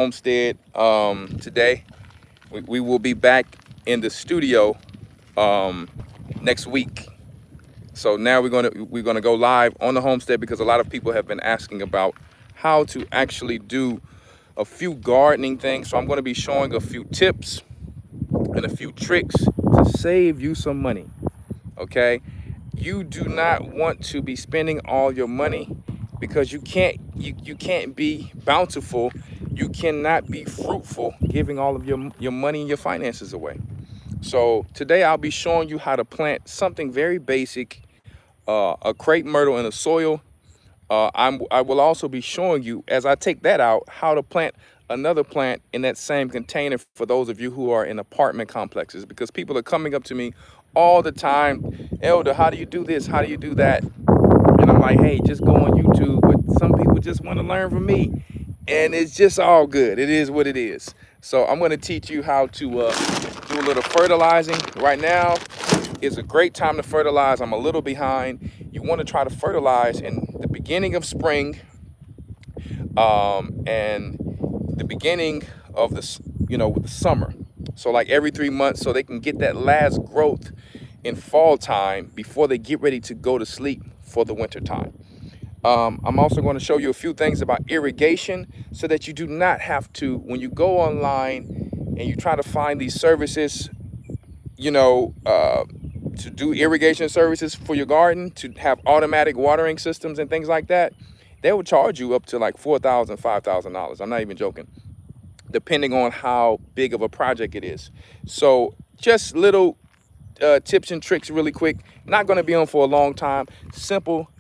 homestead today. We will be back in the studio um, next week. So now we're gonna go live on the homestead because a lot of people have been asking about how to actually do a few gardening things. So I'm going to be showing a few tips and a few tricks to save you some money. Okay, you do not want to be spending all your money because you can't be bountiful. You cannot be fruitful giving all of your money and your finances away. So today I'll be showing you how to plant something very basic, a crepe myrtle in the soil. I will also be showing you, as I take that out, how to plant another plant in that same container for those of you who are in apartment complexes, because people are coming up to me all the time, Elder, how do you do this? How do you do that? And I'm like, hey, just go on YouTube. But some people just want to learn from me. And it's just all good. It is what it is. So I'm going to teach you how to do a little fertilizing. Right now is a great time to fertilize. I'm a little behind. You want to try to fertilize in the beginning of spring and the beginning of the summer. So like every 3 months, so they can get that last growth in fall time before they get ready to go to sleep for the winter time. I'm also going to show you a few things about irrigation so that you do not have to, when you go online and you try to find these services, you know, to do irrigation services for your garden, to have automatic watering systems and things like that, they will charge you up to like $4,000, $5,000. I'm not even joking, depending on how big of a project it is. So just little tips and tricks really quick. Not going to be on for a long time. Simple,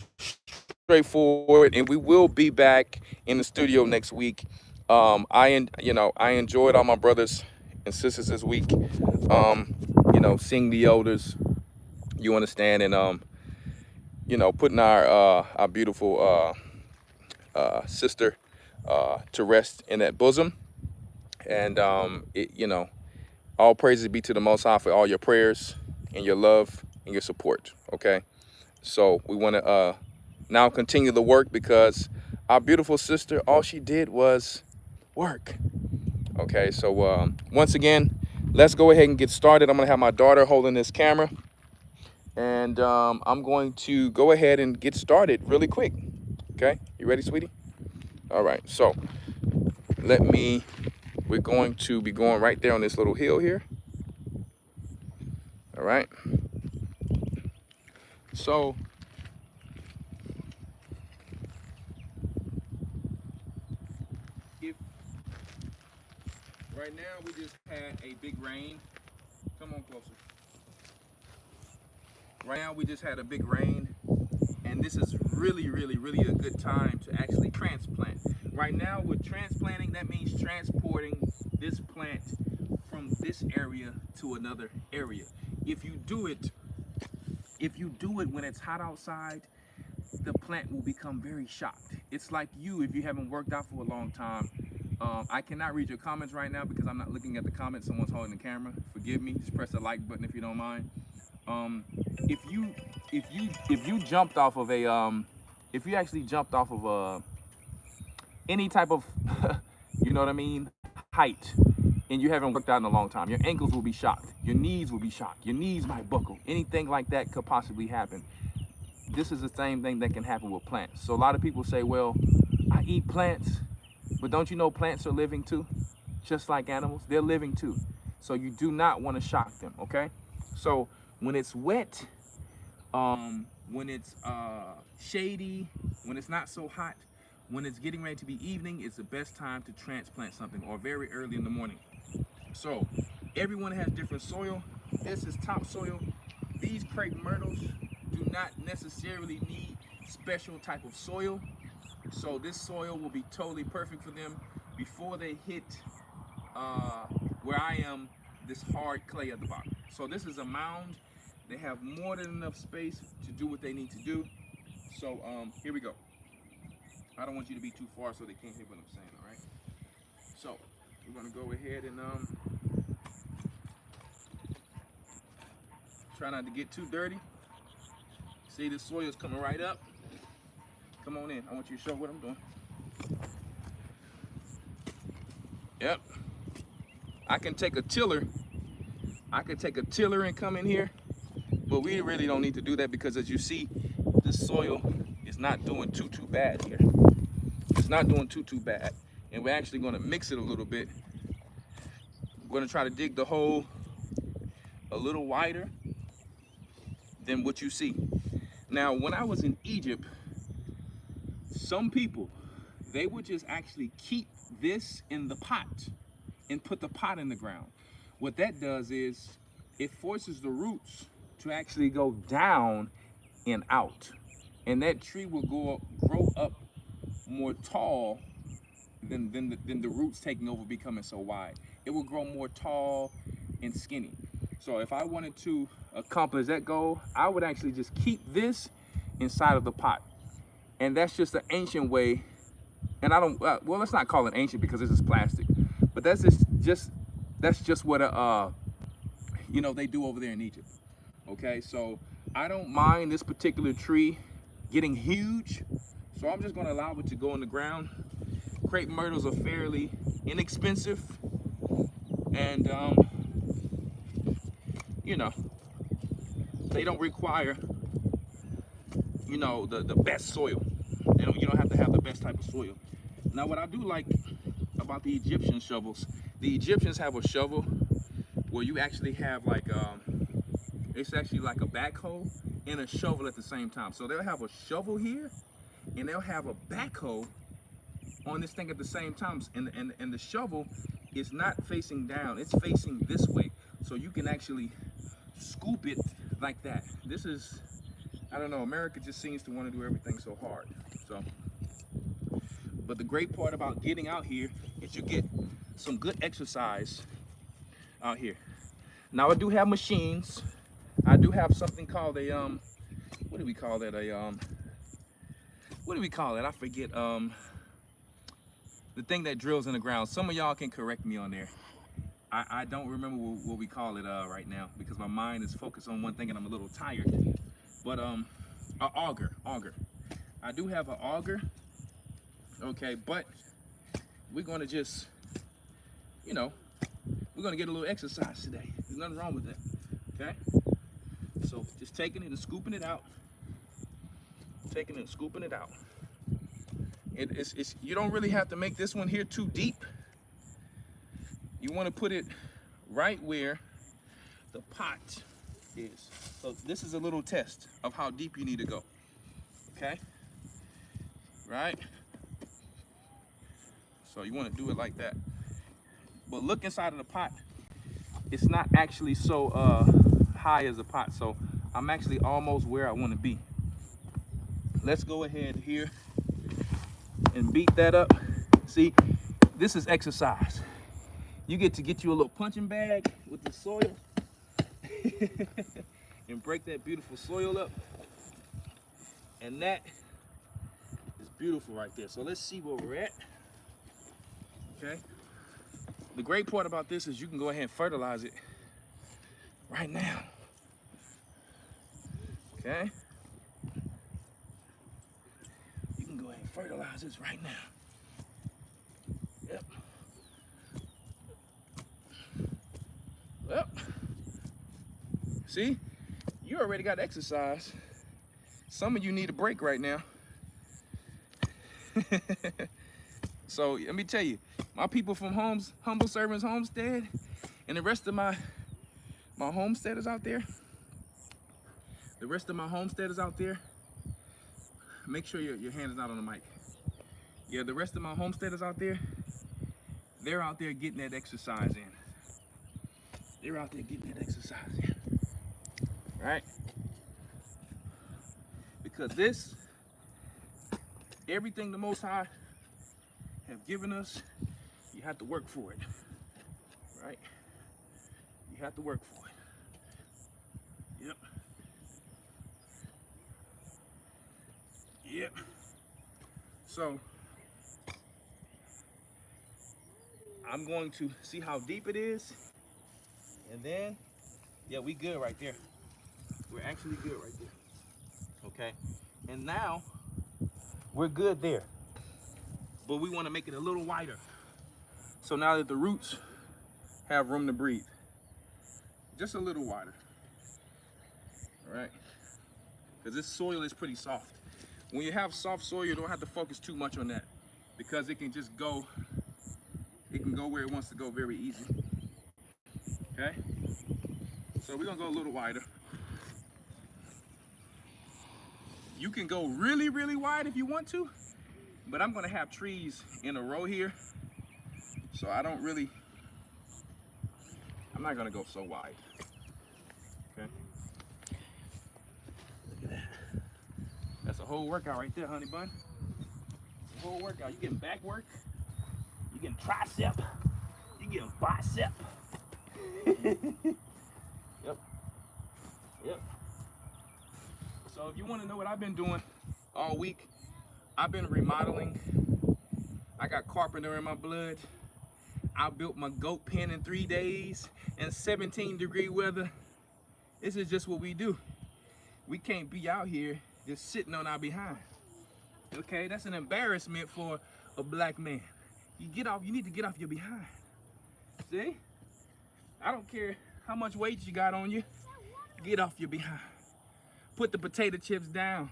straightforward, and we will be back in the studio next week. I enjoyed all my brothers and sisters this week. Um, seeing the elders, you understand, and putting our beautiful sister to rest in that bosom. And all praises be to the Most High for all your prayers and your love and your support. Okay, so we want to now continue the work because our beautiful sister, all she did was work. Okay, so once again, let's go ahead and get started. I'm gonna have my daughter holding this camera, and I'm going to go ahead and get started really quick. Okay, you ready, sweetie? All right, so we're going to be going right there on this little hill here. All right, so if right now we just had a big rain, come on closer. Right now we just had a big rain, and this is really, really, really a good time to actually transplant. Right now with transplanting, that means transporting this plant from this area to another area. If you do it, if you do it when it's hot outside, the plant will become very shocked. It's like you, if you haven't worked out for a long time. I cannot read your comments right now because I'm not looking at the comments. Someone's holding the camera. Forgive me. Just press the like button if you don't mind. Um, if you if you jumped off of a if you actually jumped off of any type of you know what I mean, height, and you haven't worked out in a long time, your ankles will be shocked, your knees will be shocked, your knees might buckle, anything like that could possibly happen. This is the same thing that can happen with plants. So a lot of people say, well, I eat plants, but don't you know plants are living too? Just like animals, they're living too. So you do not want to shock them, okay? So when it's wet, when it's shady, when it's not so hot, when it's getting ready to be evening, it's the best time to transplant something, or very early in the morning. So everyone has different soil. This is topsoil. These crepe myrtles do not necessarily need special type of soil. So this soil will be totally perfect for them before they hit where I am, this hard clay at the bottom. So this is a mound. They have more than enough space to do what they need to do. So here we go. I don't want you to be too far so they can't hear what I'm saying, all right? So we're gonna go ahead and try not to get too dirty. See, the soil is coming right up. Come on in, I want you to show what I'm doing. Yep. I can take a tiller. I can take a tiller and come in here, but we really don't need to do that because as you see, the soil is not doing too bad here. It's not doing too bad. And we're actually gonna mix it a little bit. We're gonna try to dig the hole a little wider than what you see. Now, when I was in Egypt, some people, they would just actually keep this in the pot and put the pot in the ground. What that does is it forces the roots to actually go down and out. And that tree will grow up more tall than the roots taking over becoming so wide. It will grow more tall and skinny. So if I wanted to accomplish that goal, I would actually just keep this inside of the pot. And that's just an ancient way. And I don't, well, let's not call it ancient because this is plastic, but that's just what you know, they do over there in Egypt. Okay, so I don't mind this particular tree getting huge, so I'm just gonna allow it to go in the ground. Crepe myrtles are fairly inexpensive, and you know, they don't require, you know, the best soil. You don't have to have the best type of soil. Now, what I do like about the Egyptian shovels, the Egyptians have a shovel where you actually have like, it's actually like a backhoe and a shovel at the same time. So they'll have a shovel here and they'll have a backhoe on this thing at the same time. And the shovel is not facing down, it's facing this way. So you can actually scoop it like that. This is, I don't know, America just seems to want to do everything so hard. So, but the great part about getting out here is you get some good exercise out here. Now I do have machines. I do have something called a what do we call that? What do we call it? I forget. The thing that drills in the ground. Some of y'all can correct me on there. I don't remember what we call it right now because my mind is focused on one thing and I'm a little tired. But an auger. I do have an auger. Okay, but we're gonna just, you know, we're gonna get a little exercise today. There's nothing wrong with that. Okay. So just taking it and scooping it out. Taking it and scooping it out. It's you don't really have to make this one here too deep. You want to put it right where the pot is. So this is a little test of how deep you need to go. Okay? Right? So you want to do it like that. But look inside of the pot. It's not actually so high as a pot. So I'm actually almost where I want to be. Let's go ahead here and beat that up. See, this is exercise. You get you a little punching bag with the soil and break that beautiful soil up. And that is beautiful right there. So let's see where we're at. Okay. The great part about this is you can go ahead and fertilize it right now. Okay. You can go ahead and fertilize this right now. Yep. Well, see, you already got exercise. Some of you need a break right now. So let me tell you, my people from Humble Servants Homestead, and the rest of my homesteaders out there, make sure your hand is not on the mic. Yeah, the rest of my homesteaders out there, they're out there getting that exercise in. They're out there getting that exercise in, right? Because this, everything the Most High have given us, you have to work for it, right? You have to work for it. Yep. Yep. So I'm going to see how deep it is, and then, yeah, we good right there. We're actually good right there. Okay. And now we're good there. But we want to make it a little wider. So now that the roots have room to breathe, just a little wider, all right? Because this soil is pretty soft. When you have soft soil, you don't have to focus too much on that because it can just go, it can go where it wants to go very easy, okay? So we're gonna go a little wider. You can go really, really wide if you want to, but I'm gonna have trees in a row here. So I'm not gonna go so wide, okay? Look at that. That's a whole workout right there, honey bun. It's a whole workout. You getting back work, you getting tricep, you getting bicep. Yep. Yep. So if you want to know what I've been doing all week, I've been remodeling. I got carpenter in my blood. I built my goat pen in 3 days in 17-degree weather. This is just what we do. We can't be out here just sitting on our behind. Okay, that's an embarrassment for a black man. You need to get off your behind. See? I don't care how much weight you got on you, get off your behind. Put the potato chips down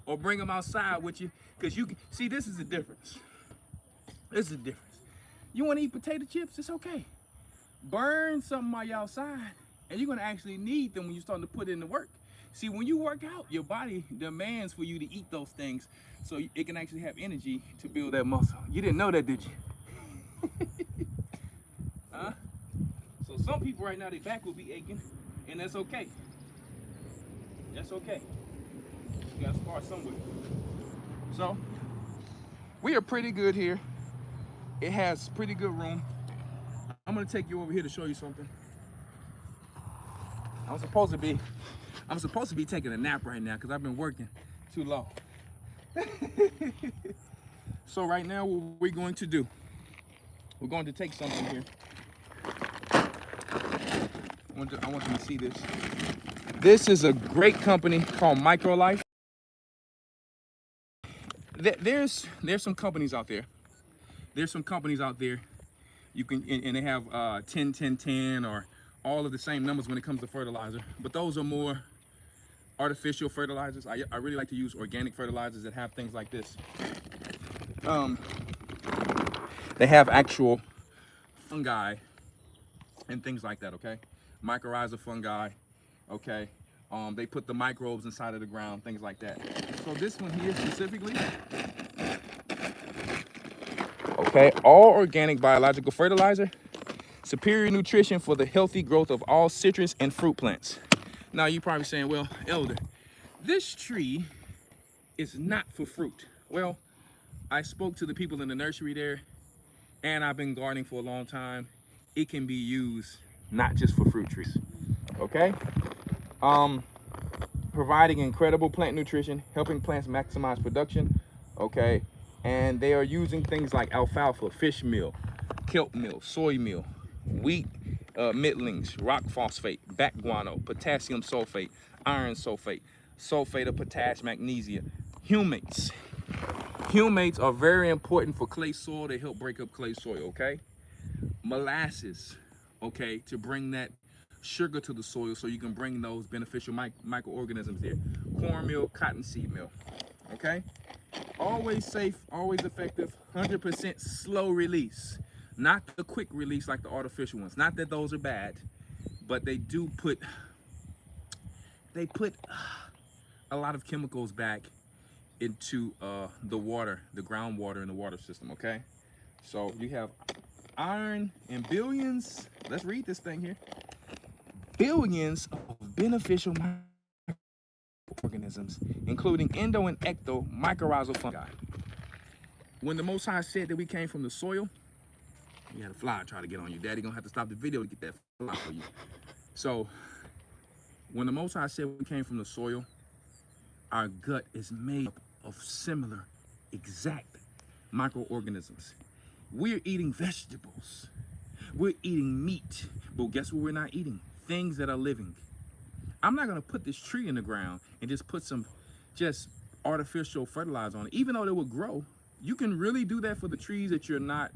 or bring them outside with you, because you can see, this is the difference. This is the difference. You want to eat potato chips? It's okay. Burn something while you're outside, and you're going to actually need them when you're starting to put in the work. See, when you work out, your body demands for you to eat those things so it can actually have energy to build that muscle. You didn't know that, did you? Huh? So some people right now, their back will be aching, and that's okay. That's okay. You gotta start somewhere. So we are pretty good here. It has pretty good room. I'm gonna take you over here to show you something. I'm supposed to be taking a nap right now because I've been working too long. So right now, what we're going to do, we're going to take something here. I want you to see this. This is a great company called MicroLife. There's some companies out there. There's some companies out there. You can, and they have 10, 10, 10, or all of the same numbers when it comes to fertilizer. But those are more artificial fertilizers. I really like to use organic fertilizers that have things like this. They have actual fungi and things like that, okay? Mycorrhiza fungi, okay? They put the microbes inside of the ground, things like that. So this one here specifically, okay, all organic biological fertilizer, superior nutrition for the healthy growth of all citrus and fruit plants. Now you're probably saying, well, Elder, this tree is not for fruit. Well, I spoke to the people in the nursery there, and I've been gardening for a long time. It can be used not just for fruit trees, okay? Providing incredible plant nutrition, helping plants maximize production, okay? And they are using things like alfalfa, fish meal, kelp meal, soy meal, wheat middlings, rock phosphate, back guano, potassium sulfate, iron sulfate, sulfate of potash, magnesia, humates. Humates are very important for clay soil. They help break up clay soil, okay? Molasses, okay, to bring that sugar to the soil so you can bring those beneficial microorganisms there. Cornmeal, cottonseed meal, okay? Always safe, always effective, 100% slow release. Not the quick release like the artificial ones. Not that those are bad, but they put a lot of chemicals back into the water, the groundwater in the water system, okay? So you have iron and billions, let's read this thing here, billions of beneficial microorganisms, including endo and ecto mycorrhizal fungi. When the Most High said that we came from the soil, you had a fly try to get on you. Daddy gonna have to stop the video to get that fly for you. So when the Most High said we came from the soil, our gut is made up of similar, exact microorganisms. We're eating vegetables. We're eating meat. But guess what we're not eating? Things that are living. I'm not gonna put this tree in the ground and just put some just artificial fertilizer on it. Even though they will grow, you can really do that for the trees that you're not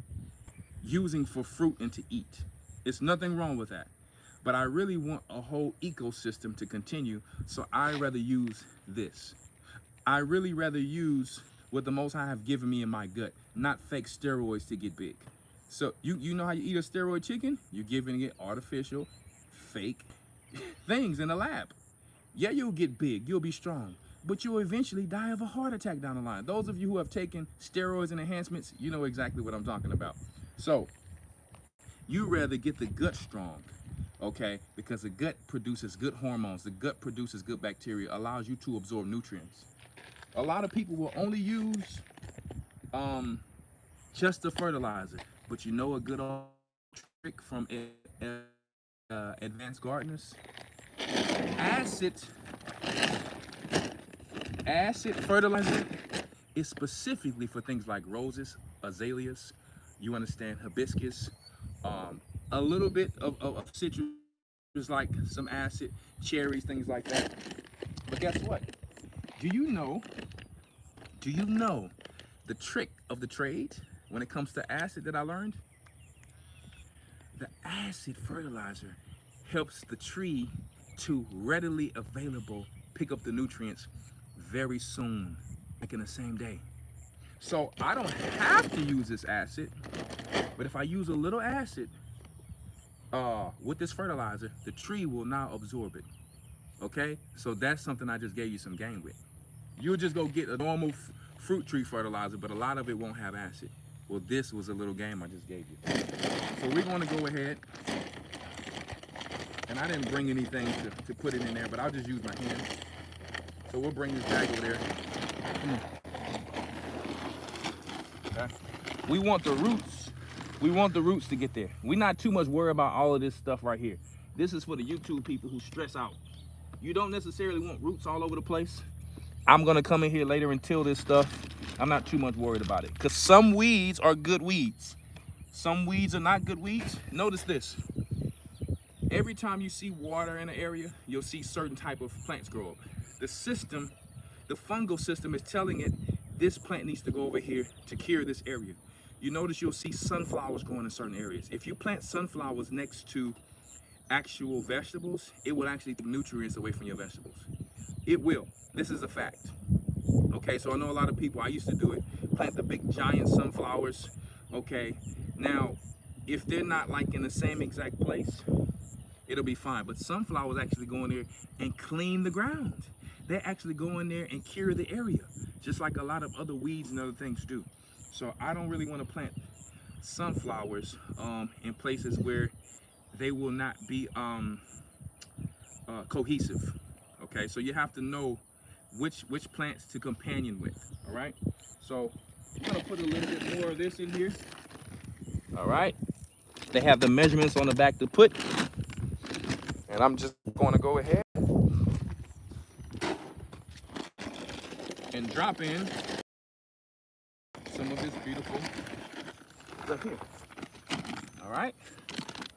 using for fruit and to eat. It's nothing wrong with that. But I really want a whole ecosystem to continue, so I rather use this. I really rather use what the Most High have given me in my gut, not fake steroids to get big. So you know how you eat a steroid chicken? You're giving it artificial, fake things in the lab. Yeah, you'll get big, you'll be strong, but you'll eventually die of a heart attack down the line. Those of you who have taken steroids and enhancements, you know exactly what I'm talking about. So you rather get the gut strong, okay? Because the gut produces good hormones, the gut produces good bacteria, allows you to absorb nutrients. A lot of people will only use just the fertilizer, but you know a good old trick from advanced gardeners? Acid, acid fertilizer is specifically for things like roses, azaleas, you understand, hibiscus, a little bit of citrus, like some acid, cherries, things like that. But guess what? Do you know the trick of the trade when it comes to acid that I learned? The acid fertilizer helps the tree to readily available pick up the nutrients very soon, like in the same day. So I don't have to use this acid, but if I use a little acid with this fertilizer, the tree will now absorb it. Okay, so that's something I just gave you some game with. You'll just go get a normal fruit tree fertilizer, but a lot of it won't have acid. Well, this was a little game I just gave you. So we're going to go ahead, and I didn't bring anything to put it in there, but I'll just use my hands. So we'll bring this bag over there. Come on. Okay. We want the roots. We want the roots to get there. We're not too much worried about all of this stuff right here. This is for the YouTube people who stress out. You don't necessarily want roots all over the place. I'm gonna come in here later and till this stuff. I'm not too much worried about it, because some weeds are good weeds. Some weeds are not good weeds. Notice this. Every time you see water in an area, you'll see certain type of plants grow up. The system, the fungal system is telling it this plant needs to go over here to cure this area. You notice you'll see sunflowers growing in certain areas. If you plant sunflowers next to actual vegetables, it will actually take nutrients away from your vegetables. It will. This is a fact. Okay, so I know a lot of people, I used to do it, plant the big giant sunflowers. Okay, now if they're not like in the same exact place, it'll be fine. But sunflowers actually go in there and clean the ground. They actually go in there and cure the area, just like a lot of other weeds and other things do. So I don't really want to plant sunflowers in places where they will not be cohesive. Okay, so you have to know which plants to companion with. All right, so I'm gonna put a little bit more of this in here. All right, they have the measurements on the back to put, and I'm just going to go ahead and drop in some of this beautiful stuff here. All right,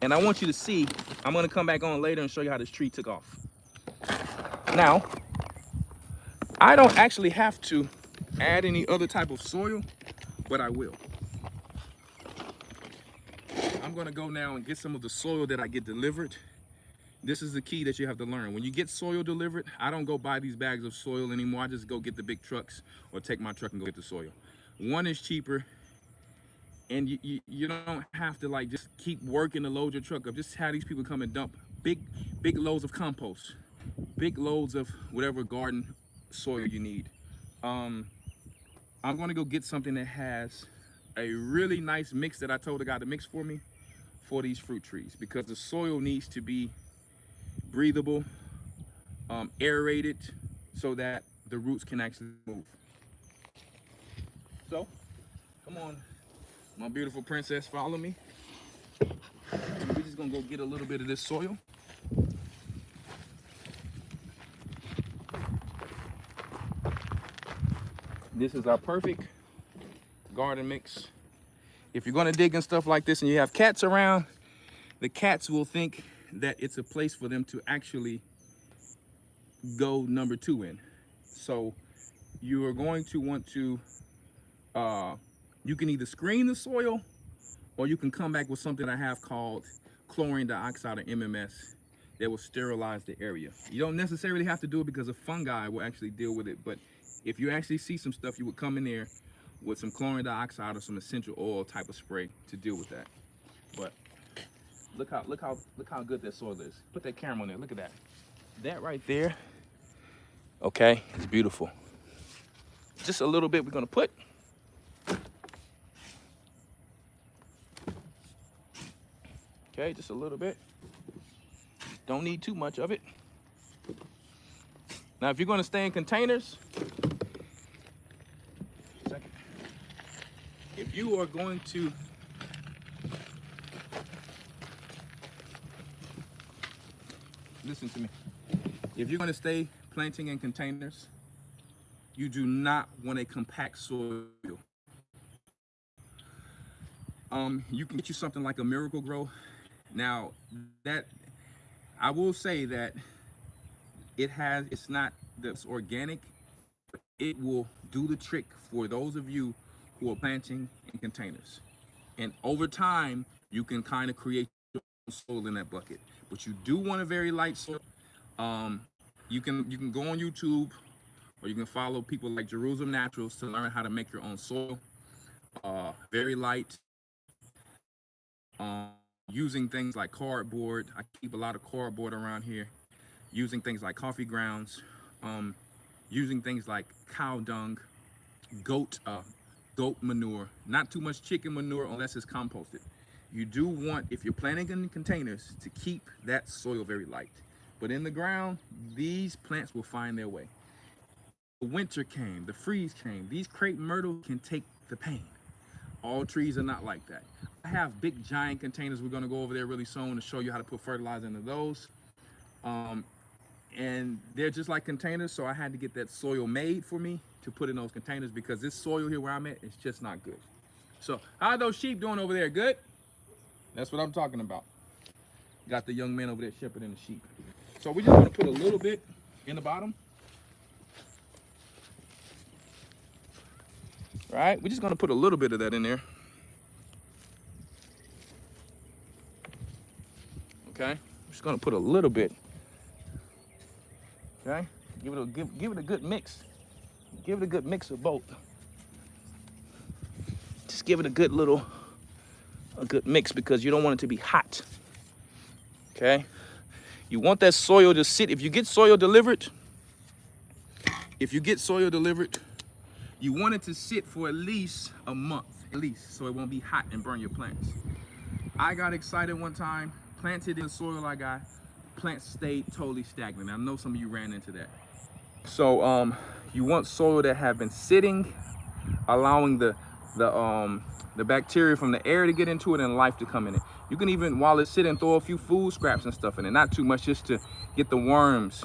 and I want you to see, I'm going to come back on later and show you how this tree took off. Now, I don't actually have to add any other type of soil, but I will. I'm going to go now and get some of the soil that I get delivered. This is the key that you have to learn. When you get soil delivered, I don't go buy these bags of soil anymore. I just go get the big trucks or take my truck and go get the soil. One is cheaper, and you don't have to like just keep working to load your truck up. Just have these people come and dump big loads of compost, big loads of whatever garden soil you need. I'm going to go get something that has a really nice mix that I told the guy to mix for me for these fruit trees, because the soil needs to be breathable, aerated, so that the roots can actually move. So, come on, my beautiful princess, follow me. We're just gonna go get a little bit of this soil. This is our perfect garden mix. If you're gonna dig in stuff like this and you have cats around, the cats will think that it's a place for them to actually go number 2 in. So you are going to want to, you can either screen the soil or you can come back with something I have called chlorine dioxide or MMS that will sterilize the area. You don't necessarily have to do it because a fungi will actually deal with it, but if you actually see some stuff, you would come in there with some chlorine dioxide or some essential oil type of spray to deal with that. But look how good that soil is. Put that camera on there. Look at that. That right there, okay, it's beautiful. Just a little bit we're gonna put. Okay, just a little bit. Don't need too much of it. Now, if you're gonna stay in containers, if you are going to listen to me, if you're gonna stay planting in containers, you do not want a compact soil. You can get you something like a Miracle Grow. Now, that I will say that it's not that's organic. It will do the trick for those of you who are planting in containers. And over time, you can kind of create your own soil in that bucket. But you do want a very light soil. You can go on YouTube, or you can follow people like Jerusalem Naturals to learn how to make your own soil. Very light. Using things like cardboard. I keep a lot of cardboard around here. Using things like coffee grounds. Using things like cow dung, goat manure. Not too much chicken manure unless it's composted. You do want, if you're planting in containers, to keep that soil very light. But in the ground, these plants will find their way. The winter came, the freeze came. These crepe myrtles can take the pain. All trees are not like that. I have big giant containers. We're gonna go over there really soon to show you how to put fertilizer into those. And they're just like containers, so I had to get that soil made for me to put in those containers because this soil here where I'm at is just not good. So how are those sheep doing over there? Good? That's what I'm talking about. Got the young man over there shepherding the sheep. So we're just gonna put a little bit in the bottom. Right? We're just gonna put a little bit of that in there. Okay? We're just gonna put a little bit. Okay? Give it a good mix. Give it a good mix of both. Just give it a good mix because you don't want it to be hot. Okay? You want that soil to sit. If you get soil delivered, you want it to sit for at least a month, so it won't be hot and burn your plants. I got excited one time, planted in the soil I got, plants stayed totally stagnant. I know some of you ran into that. So you want soil that have been sitting, allowing the bacteria from the air to get into it and life to come in it. You can even, while it's sitting, throw a few food scraps and stuff in it. Not too much, just to get the worms,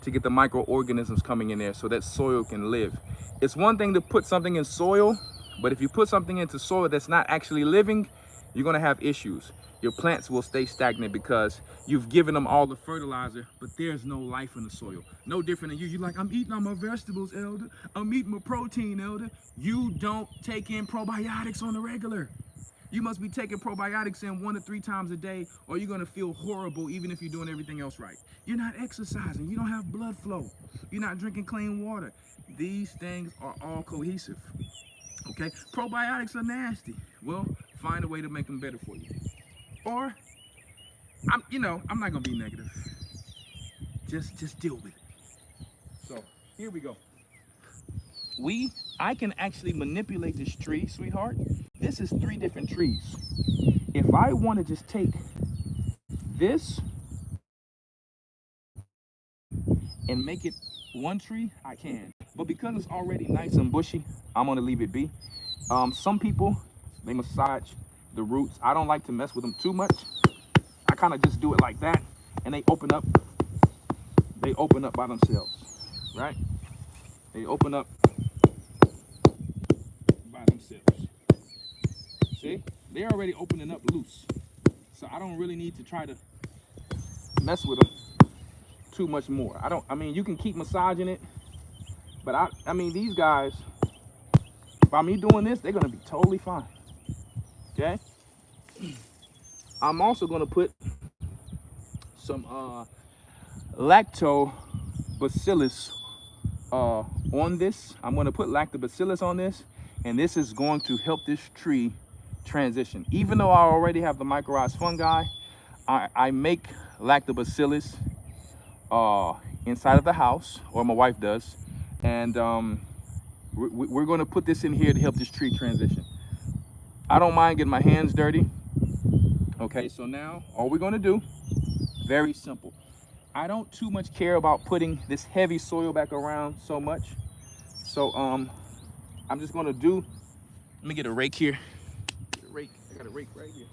to get the microorganisms coming in there so that soil can live. It's one thing to put something in soil, but if you put something into soil that's not actually living, you're gonna have issues. Your plants will stay stagnant because you've given them all the fertilizer, but there's no life in the soil. No different than you. You're like, I'm eating all my vegetables, Elder. I'm eating my protein, Elder. You don't take in probiotics on the regular. You must be taking probiotics in 1 to 3 times a day, or you're gonna feel horrible even if you're doing everything else right. You're not exercising. You don't have blood flow. You're not drinking clean water. These things are all cohesive. Okay? Probiotics are nasty. Well, find a way to make them better for you. Or, I'm not gonna be negative. Just deal with it. So here we go. I can actually manipulate this tree, sweetheart. This is 3 different trees. If I want to just take this and make it one tree, I can. But because it's already nice and bushy, I'm gonna leave it be. Some people, they massage the roots. I don't like to mess with them too much. I kind of just do it like that, and they open up by themselves, right? They open up by themselves. See? They're already opening up loose. So I don't really need to try to mess with them too much more. I mean, you can keep massaging it, but I mean, these guys, by me doing this, they're gonna be totally fine. Okay? I'm also gonna put some lactobacillus on this. I'm gonna put lactobacillus on this, and this is going to help this tree transition. Even though I already have the mycorrhizal fungi, I make lactobacillus inside of the house, or my wife does, and we're going to put this in here to help this tree transition. I don't mind getting my hands dirty. Okay, so now all we're going to do, very simple. I don't too much care about putting this heavy soil back around so much. So I'm just going to do, let me get a rake here. Get a rake. I got a rake right here.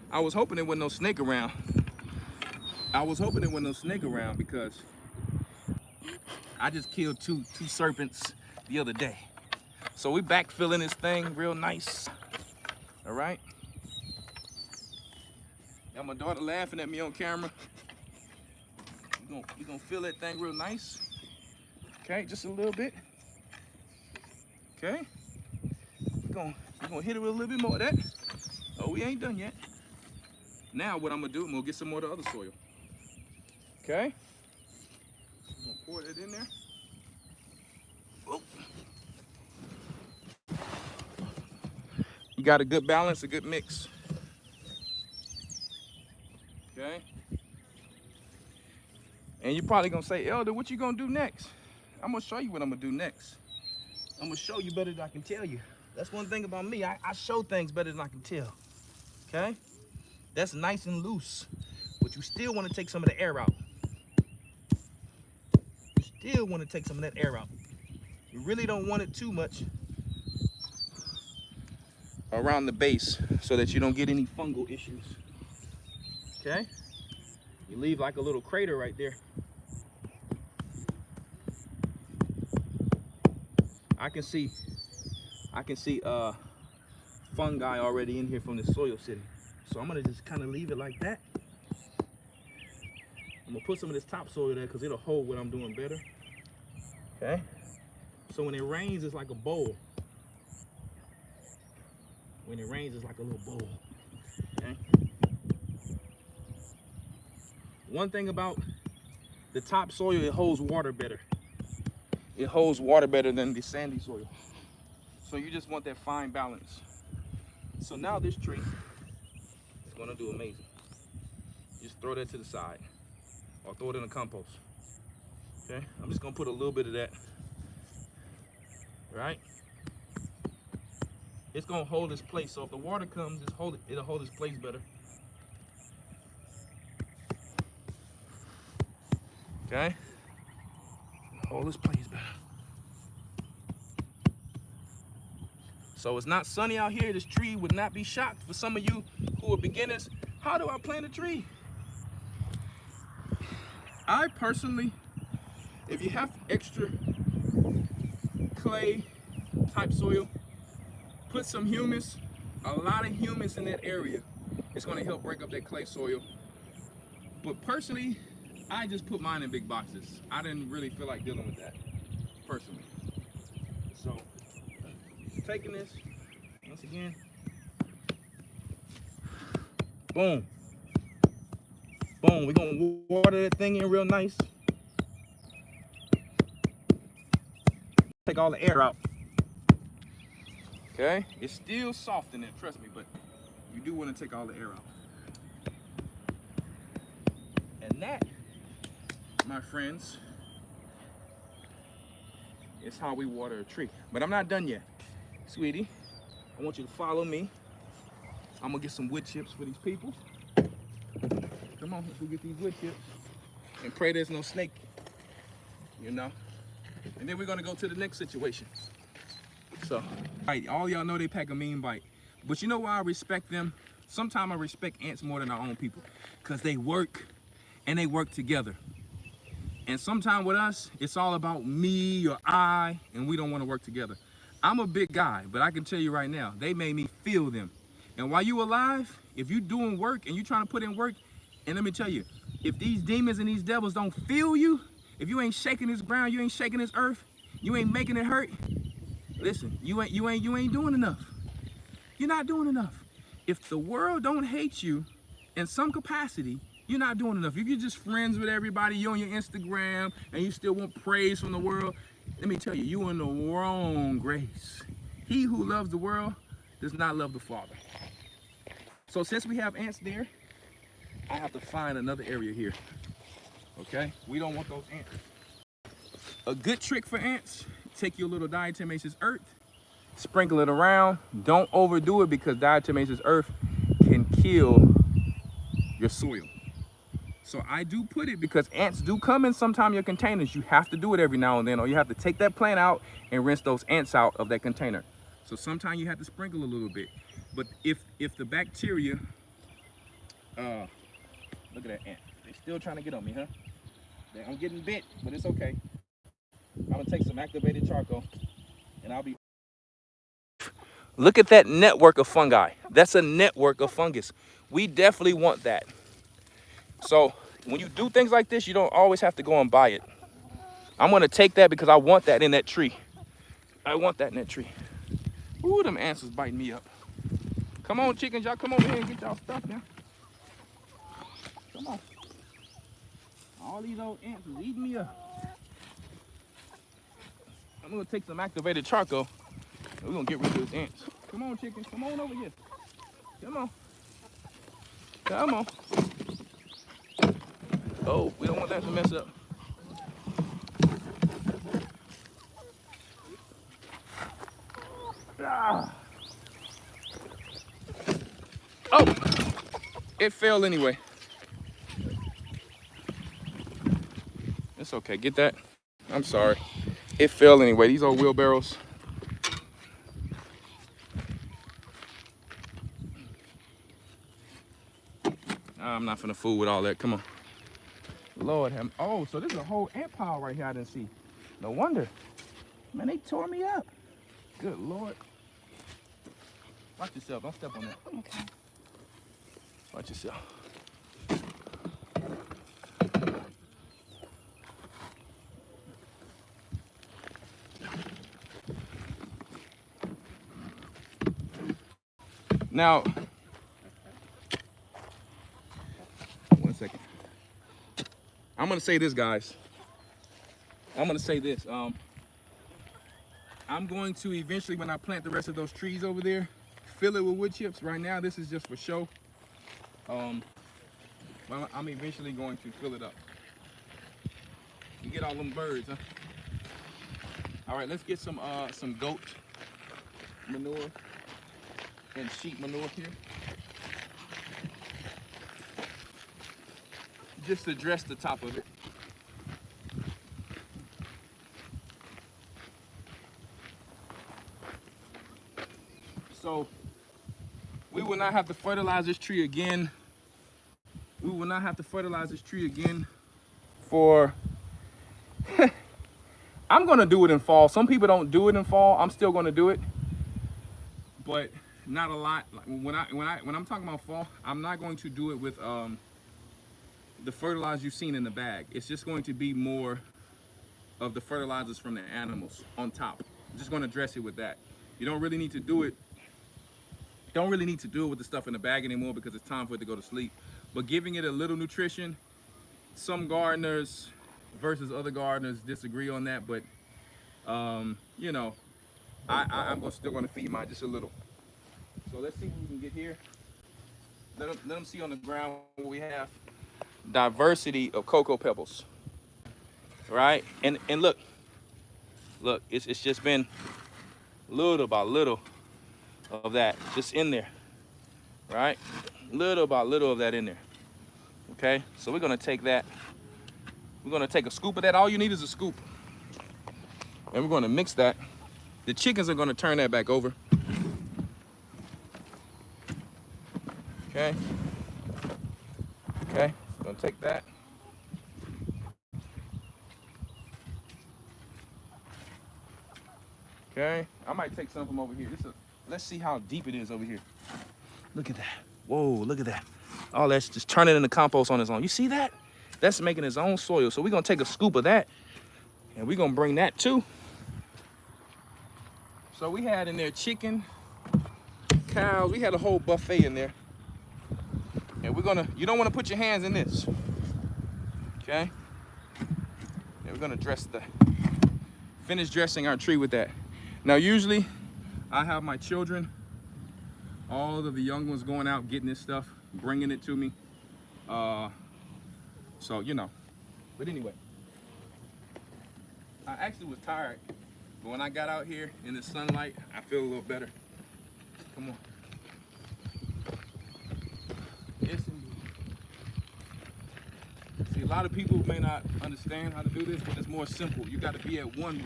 I was hoping there wasn't no snake around. I was hoping there wasn't no snake around because I just killed two serpents the other day. So we back filling this thing real nice. All right. Got my daughter laughing at me on camera. We're gonna fill that thing real nice. Okay, just a little bit. Okay. We're gonna hit it with a little bit more of that. Oh, we ain't done yet. Now what I'm gonna do, I'm gonna get some more of the other soil. Okay. I'm gonna pour that in there. Oh. You got a good balance, a good mix. Okay. And you're probably gonna say, Elder, what you gonna do next? I'm gonna show you what I'm gonna do next. I'm gonna show you better than I can tell you. That's one thing about me. I show things better than I can tell. Okay? That's nice and loose, but you still want to take some of the air out. You still want to take some of that air out. You really don't want it too much around the base so that you don't get any fungal issues. Okay? You leave like a little crater right there. I can see fungi already in here from the soil sitting. So I'm gonna just kind of leave it like that. I'm gonna put some of this topsoil there because it'll hold what I'm doing better. Okay? So when it rains, it's like a bowl. When it rains, it's like a little bowl. Okay? One thing about the topsoil, it holds water better. It holds water better than the sandy soil. So you just want that fine balance. So now this tree is gonna do amazing. Just throw that to the side or throw it in the compost. Okay, I'm just gonna put a little bit of that, right? It's gonna hold its place. So if the water comes, just hold it, it'll hold its place better. Okay, hold its place better. So it's not sunny out here. This tree would not be shocked. For some of you who are beginners, how do I plant a tree? I personally, if you have extra clay type soil, put some humus, a lot of humus in that area. It's gonna help break up that clay soil. But personally, I just put mine in big boxes. I didn't really feel like dealing with that, personally. So, taking this, once again, boom. Boom, we're gonna water that thing in real nice. Take all the air out. Okay, it's still soft in there, trust me, but you do want to take all the air out. And that, my friends, is how we water a tree. But I'm not done yet. Sweetie, I want you to follow me. I'm gonna get some wood chips for these people. Come on, let's go get these wood chips. And pray there's no snake, you know? And then we're gonna go to the next situation. So, all y'all know they pack a mean bite. But you know why I respect them? Sometimes I respect ants more than our own people. Because they work, and they work together. And sometimes with us, it's all about me or I, and we don't want to work together. I'm a big guy, but I can tell you right now, they made me feel them. And while you alive, if you doing work and you trying to put in work, and let me tell you, if these demons and these devils don't feel you, if you ain't shaking this ground, you ain't shaking this earth, you ain't making it hurt, Listen, you ain't doing enough. You're not doing enough. If the world don't hate you in some capacity, you're not doing enough. If you're just friends with everybody, you're on your Instagram, and you still want praise from the world, let me tell you, you're in the wrong grace. He who loves the world does not love the Father. So since we have ants there, I have to find another area here. Okay? We don't want those ants. A good trick for ants, take your little diatomaceous earth, sprinkle it around. Don't overdo it because diatomaceous earth can kill your soil. So I do put it because ants do come in sometime your containers. You have to do it every now and then, or you have to take that plant out and rinse those ants out of that container. So sometimes you have to sprinkle a little bit. But if the bacteria, look at that ant. They're still trying to get on me, huh? I'm getting bit, but it's okay. I'm gonna take some activated charcoal and I'll be. Look at that network of fungi. That's a network of fungus. We definitely want that. So when you do things like this, you don't always have to go and buy it. I'm gonna take that because I want that in that tree. I want that in that tree. Ooh, them ants is biting me up. Come on, chickens, y'all come over here and get y'all stuff now. Come on. All these old ants is eating me up. I'm gonna take some activated charcoal and we're gonna get rid of those ants. Come on, chickens, come on over here. Come on. Come on. Oh, we don't want that to mess up. Ah. Oh, it fell anyway. It's okay, get that? I'm sorry. It fell anyway, these old wheelbarrows. I'm not finna fool with all that, come on. Lord have, oh, so there's a whole ant pile right here I didn't see. No wonder. Man, they tore me up. Good Lord. Watch yourself, don't step on that. Okay. Watch yourself. Now, one second. I'm gonna say this, guys. I'm gonna say this. I'm going to eventually, when I plant the rest of those trees over there, fill it with wood chips. Right now, this is just for show. Well, I'm eventually going to fill it up. You get all them birds, huh? All right, let's get some goat manure and sheep manure here. Just to dress the top of it. So we will not have to fertilize this tree again. We will not have to fertilize this tree again for, I'm gonna do it in fall. Some people don't do it in fall. I'm still gonna do it, but not a lot. When I'm talking about fall, I'm not going to do it with the fertilizer you've seen in the bag. It's just going to be more of the fertilizers from the animals on top. I'm just gonna dress it with that. You don't really need to do it. Don't really need to do it with the stuff in the bag anymore because it's time for it to go to sleep. But giving it a little nutrition, some gardeners versus other gardeners disagree on that, but you know, I'm still gonna feed mine just a little. So let's see what we can get here. Let them see on the ground what we have. Diversity of cocoa pebbles, right? And look, it's just been little by little of that just in there, right? Little by little of that in there. Okay, so we're gonna take that. We're gonna take a scoop of that. All you need is a scoop, and we're gonna mix that. The chickens are gonna turn that back over. Okay. Okay, gonna take that. Okay, I might take some from over here. Let's see how deep it is over here. Look at that. Whoa, look at that. All that's just turning into compost on its own. You see that? That's making its own soil. So we're gonna take a scoop of that and we're gonna bring that too. So we had in there chicken, cows, we had a whole buffet in there. And you don't want to put your hands in this, okay? And we're gonna finish dressing our tree with that. Now usually I have my children, all of the young ones going out getting this stuff, bringing it to me. So, you know, but anyway, I actually was tired, but when I got out here in the sunlight, I feel a little better. Come on. Yes, indeed. See, a lot of people may not understand how to do this, but it's more simple. You got to be at one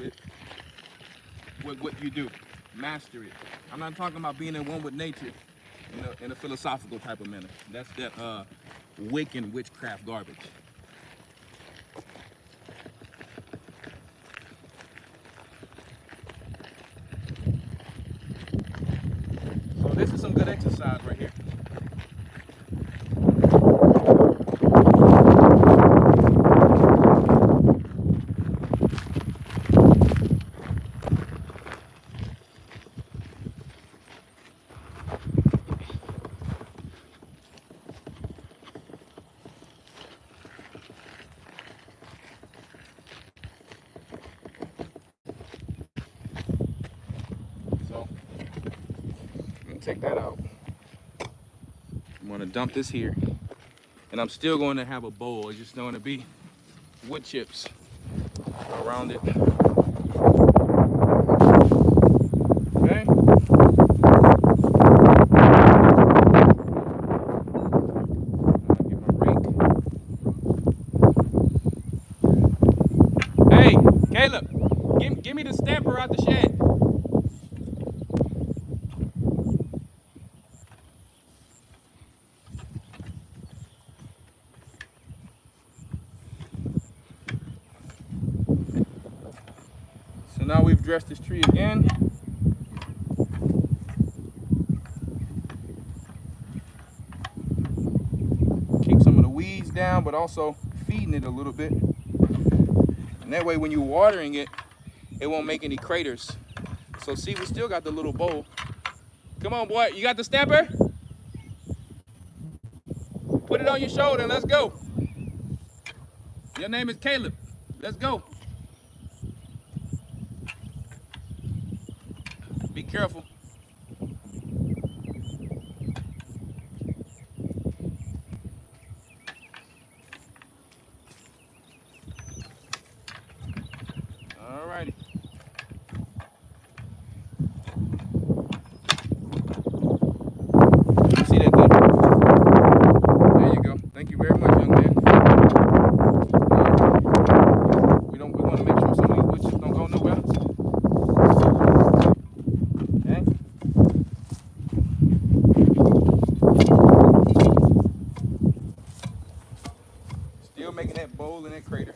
with what you do. Master it. I'm not talking about being at one with nature in a philosophical type of manner. That's that Wiccan witchcraft garbage. So this is some good exercise right here. Take that out. I'm going to dump this here, and I'm still going to have a bowl. It's just going to be wood chips around it. Okay. Get my rake. Hey, Caleb, give me the stamper out the shed. So now we've dressed this tree again. Keep some of the weeds down, but also feeding it a little bit. And that way when you're watering it, it won't make any craters. So see, we still got the little bowl. Come on, boy, you got the stamper? Put it on your shoulder and let's go. Your name is Caleb. Let's go. Be careful. All righty. See that thing? There you go. Thank you very much, young man. We want to make sure some of these wood chips don't go nowhere. Still making that bowl in that crater.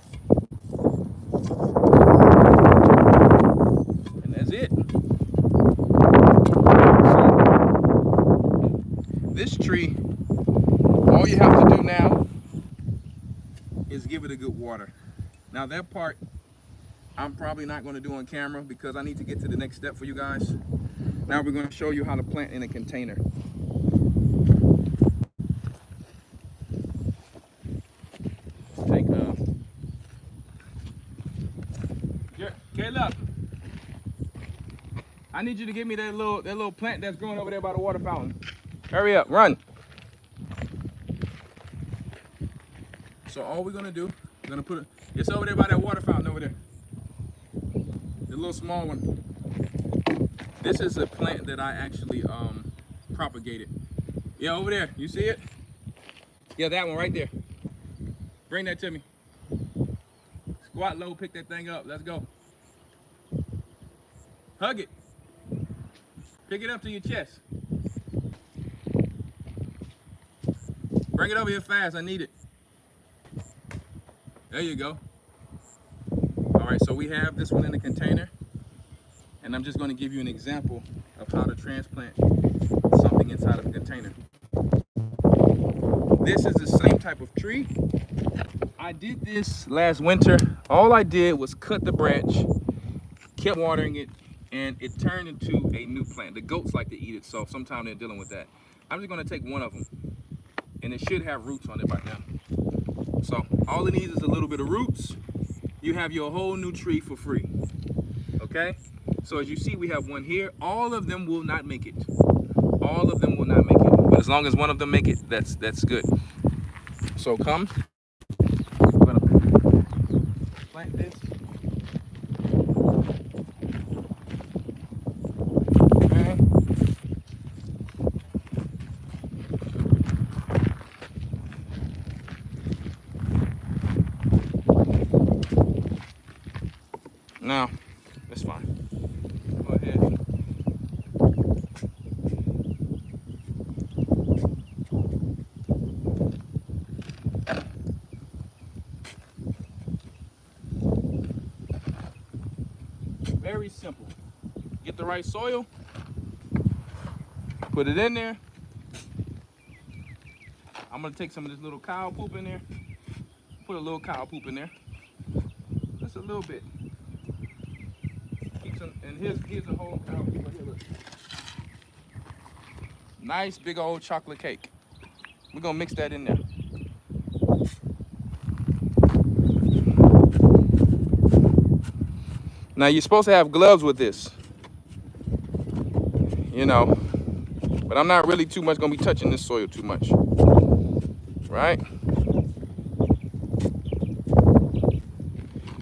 And that's it. So, this tree, all you have to do now is give it a good water. Now that part, I'm probably not going to do on camera because I need to get to the next step for you guys. Now we're going to show you how to plant in a container. Take Caleb, I need you to give me that little plant that's growing over there by the water fountain. Hurry up, run. So all we're gonna do, we're gonna put it's over there by that water fountain over there. The little small one. This is a plant that I actually propagated. Yeah, over there, you see it? Yeah, that one right there. Bring that to me. Squat low, pick that thing up, let's go. Hug it. Pick it up to your chest. Bring it over here fast, I need it. There you go. All right, so we have this one in the container, and I'm just going to give you an example of how to transplant something inside of a container. This is the same type of tree. I did this last winter. All I did was cut the branch, kept watering it, and it turned into a new plant. The goats like to eat it, so sometimes they're dealing with that. I'm just gonna take one of them, and it should have roots on it by now. So all it needs is a little bit of roots. You have your whole new tree for free, okay? So as you see, we have one here. All of them will not make it. All of them will not make it. But as long as one of them make it, that's good. So come, I'm gonna plant this. Okay. Now, that's fine. Go ahead. Very simple. Get the right soil, put it in there. I'm gonna take some of this little cow poop in there. Put a little cow poop in there. Just a little bit. Keep some, and here's a whole cow poop right here, look. Nice big old chocolate cake. We're gonna mix that in there. Now you're supposed to have gloves with this, you know, but I'm not really too much gonna be touching this soil too much, right?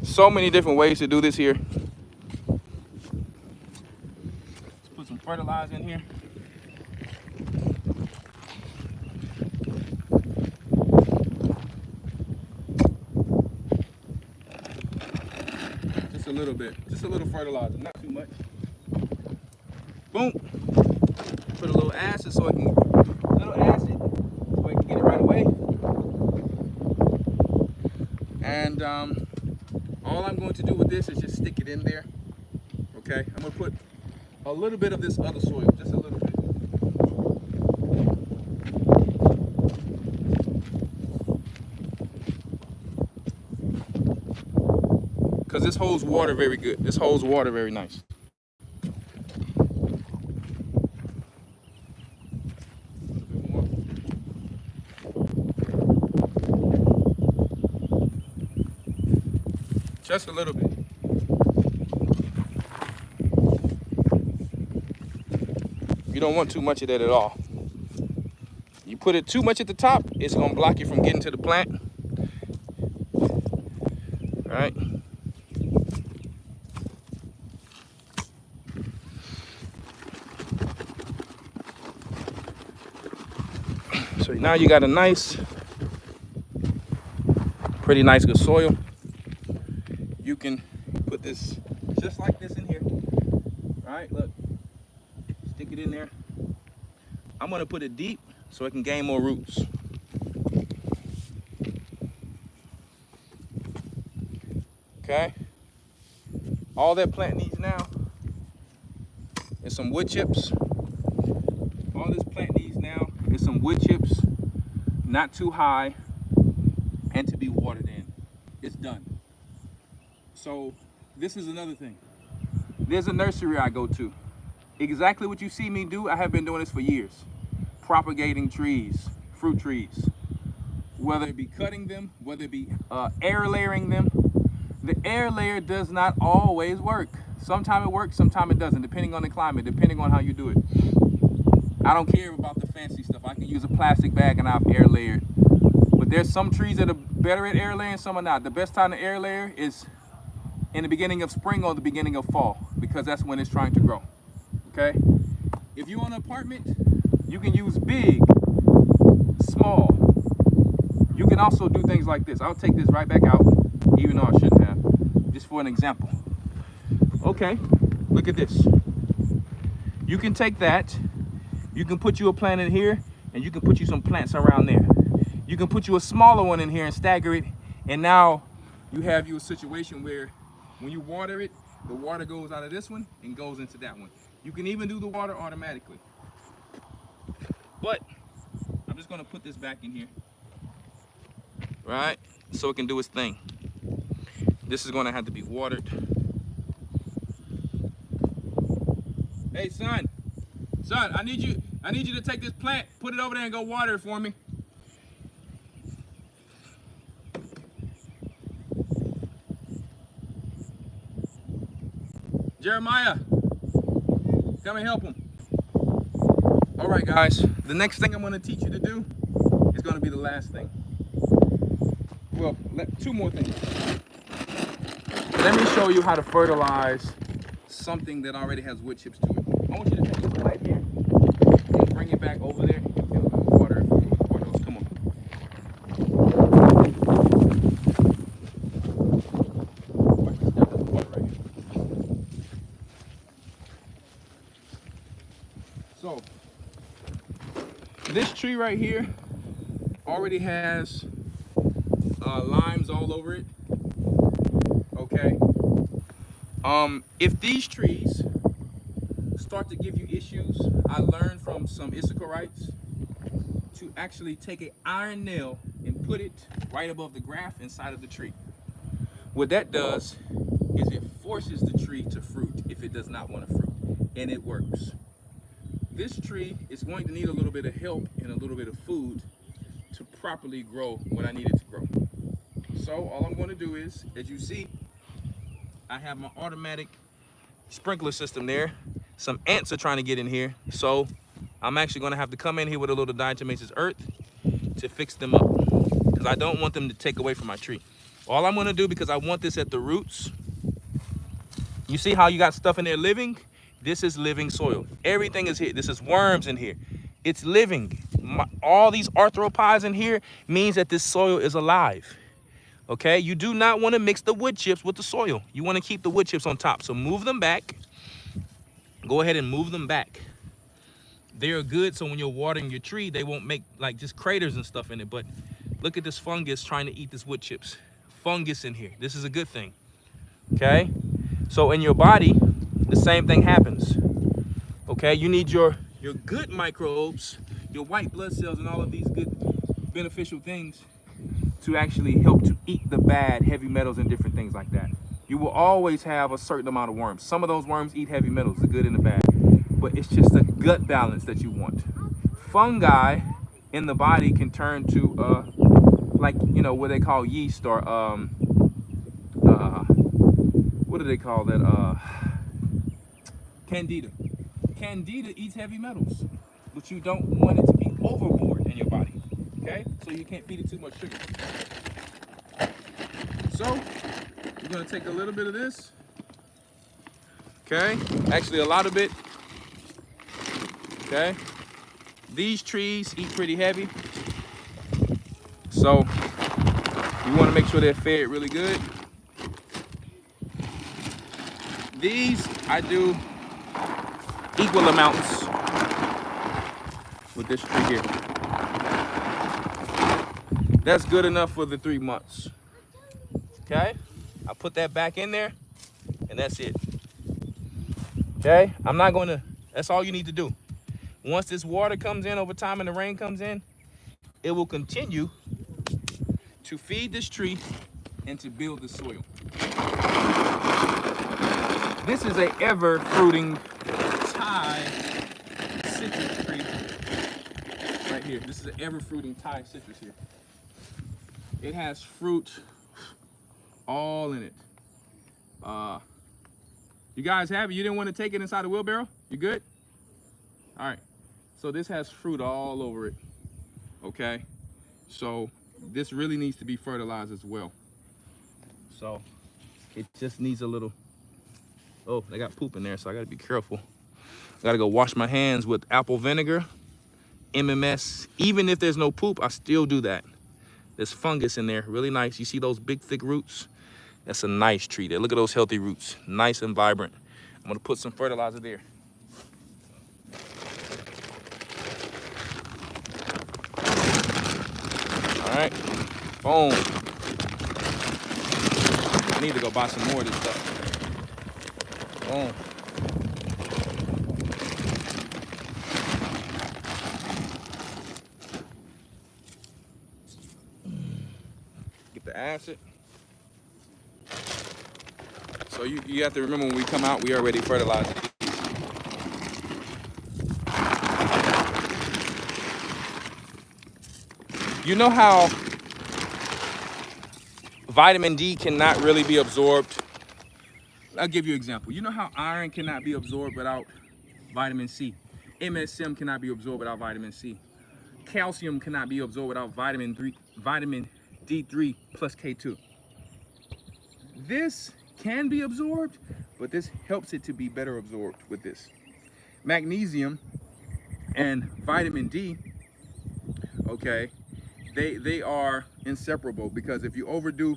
So many different ways to do this here. Let's put some fertilizer in here. Just a little bit, just a little fertilizer, not too much. Boom. Put a little acid so it can get it right away. And all I'm going to do with this is just stick it in there. Okay, I'm gonna put a little bit of this other soil, just a little bit. Because this holds water very good. This holds water very nice. Just a little bit. You don't want too much of that at all. You put it too much at the top, it's gonna block you from getting to the plant. All right. So now you got a nice, pretty nice good soil. You can put this just like this in here. All right, look, stick it in there. I'm gonna put it deep so it can gain more roots. Okay, all that plant needs now is some wood chips. All this plant needs now is some wood chips, not too high, and to be watered in. It's done. So this is another thing. There's a nursery I go to. Exactly what you see me do, I have been doing this for years. Propagating trees, fruit trees. Whether it be cutting them, whether it be air layering them. The air layer does not always work. Sometimes it works, sometimes it doesn't, depending on the climate, depending on how you do it. I don't care about the fancy stuff. I can use a plastic bag and I've air layered. But there's some trees that are better at air layering, some are not. The best time to air layer is in the beginning of spring or the beginning of fall, because that's when it's trying to grow, okay? If you're on an apartment, you can use big, small. You can also do things like this. I'll take this right back out, even though I shouldn't have, just for an example. Okay, look at this. You can take that, you can put you a plant in here, and you can put you some plants around there. You can put you a smaller one in here and stagger it, and now you have you a situation where when you water it, the water goes out of this one and goes into that one. You can even do the water automatically. But I'm just gonna put this back in here, right? So it can do its thing. This is gonna have to be watered. Hey, son, I need you to take this plant, put it over there and go water it for me. Jeremiah, come and help him. All right, guys, the next thing I'm going to teach you to do is going to be the last thing. Well, two more things. Let me show you how to fertilize something that already has wood chips to it. I want you to take this pipe here and bring it back over there and fill it with water. Come on. So, this tree right here already has limes all over it. Okay. If these trees start to give you issues, I learned from some Issacharites to actually take an iron nail and put it right above the graft inside of the tree. What that does is it forces the tree to fruit if it does not want to fruit, and it works. This tree is going to need a little bit of help and a little bit of food to properly grow what I need it to grow. So all I'm going to do is, as you see, I have my automatic sprinkler system there. Some ants are trying to get in here, so I'm actually going to have to come in here with a little diatomaceous earth to fix them up, because I don't want them to take away from my tree. All I'm going to do, because I want this at the roots, you see how you got stuff in there living? This is living soil. Everything is here. This is worms in here. It's living. All these arthropods in here means that this soil is alive. Okay, you do not want to mix the wood chips with the soil. You want to keep the wood chips on top. So move them back. Go ahead and move them back. They're good, so when you're watering your tree, they won't make like just craters and stuff in it. But look at this fungus trying to eat this wood chips. Fungus in here. This is a good thing. Okay, so in your body, the same thing happens. Okay, you need your good microbes, your white blood cells, and all of these good beneficial things to actually help to eat the bad heavy metals and different things like that. You will always have a certain amount of worms. Some of those worms eat heavy metals, the good and the bad, but it's just a gut balance that you want. Fungi in the body can turn to like, you know, what they call yeast, or what do they call that, candida. Candida eats heavy metals, but you don't want it to be overboard in your body. Okay, so you can't feed it too much sugar. So we're going to take a little bit of this. Okay, actually a lot of it. Okay, these trees eat pretty heavy, so you want to make sure they're fed really good. These I do equal amounts with this tree here. That's good enough for the 3 months. Okay, I put that back in there, and that's it. Okay, I'm not gonna, that's all you need to do. Once this water comes in over time and the rain comes in, it will continue to feed this tree and to build the soil. This is a ever fruiting Thai citrus tree right here. This is an ever fruiting Thai citrus here. It has fruit all in it. You guys have it? You didn't want to take it inside the wheelbarrow? You good? All right. So this has fruit all over it. Okay. So this really needs to be fertilized as well. So it just needs a little. Oh, they got poop in there, so I got to be careful. I got to go wash my hands with apple vinegar, MMS. Even if there's no poop, I still do that. There's fungus in there, really nice. You see those big, thick roots? That's a nice tree there. Look at those healthy roots, nice and vibrant. I'm gonna put some fertilizer there. All right, boom. I need to go buy some more of this stuff. Boom. Get the acid. So you have to remember, when we come out, we already fertilized these. You know how vitamin D cannot really be absorbed? I'll give you an example. You know how iron cannot be absorbed without vitamin C? MSM cannot be absorbed without vitamin C. Calcium cannot be absorbed without vitamin D3 plus K2. This can be absorbed, but this helps it to be better absorbed with this. Magnesium and vitamin D, okay, they are inseparable, because if you overdo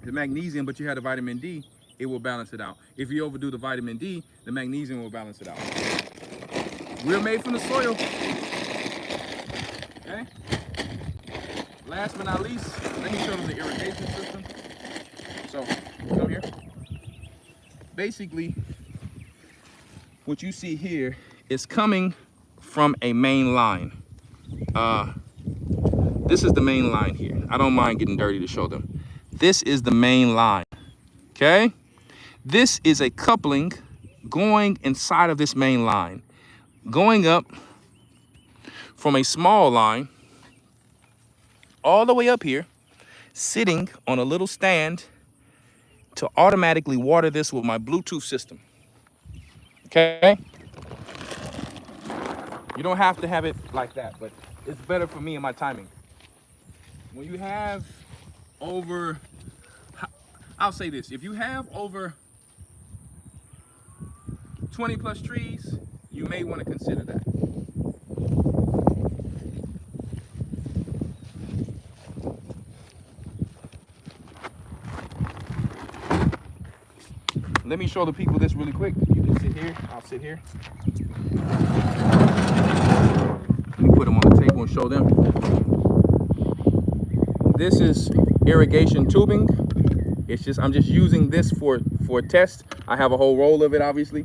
the magnesium but you have the vitamin D, it will balance it out. If you overdo the vitamin D, the magnesium will balance it out. We're made from the soil. Okay? Last but not least, let me show them the irrigation system. So, come here. Basically, what you see here is coming from a main line. This is the main line here. I don't mind getting dirty to show them. This is the main line, okay? This is a coupling going inside of this main line, going up from a small line all the way up here, sitting on a little stand to automatically water this with my Bluetooth system, okay? You don't have to have it like that, but it's better for me and my timing. When you have over, I'll say this, if you have over 20 plus trees, you may want to consider that. Let me show the people this really quick. You can sit here, I'll sit here. Let me put them on the table and show them. This is irrigation tubing. I'm just using this for a test. I have a whole roll of it, obviously.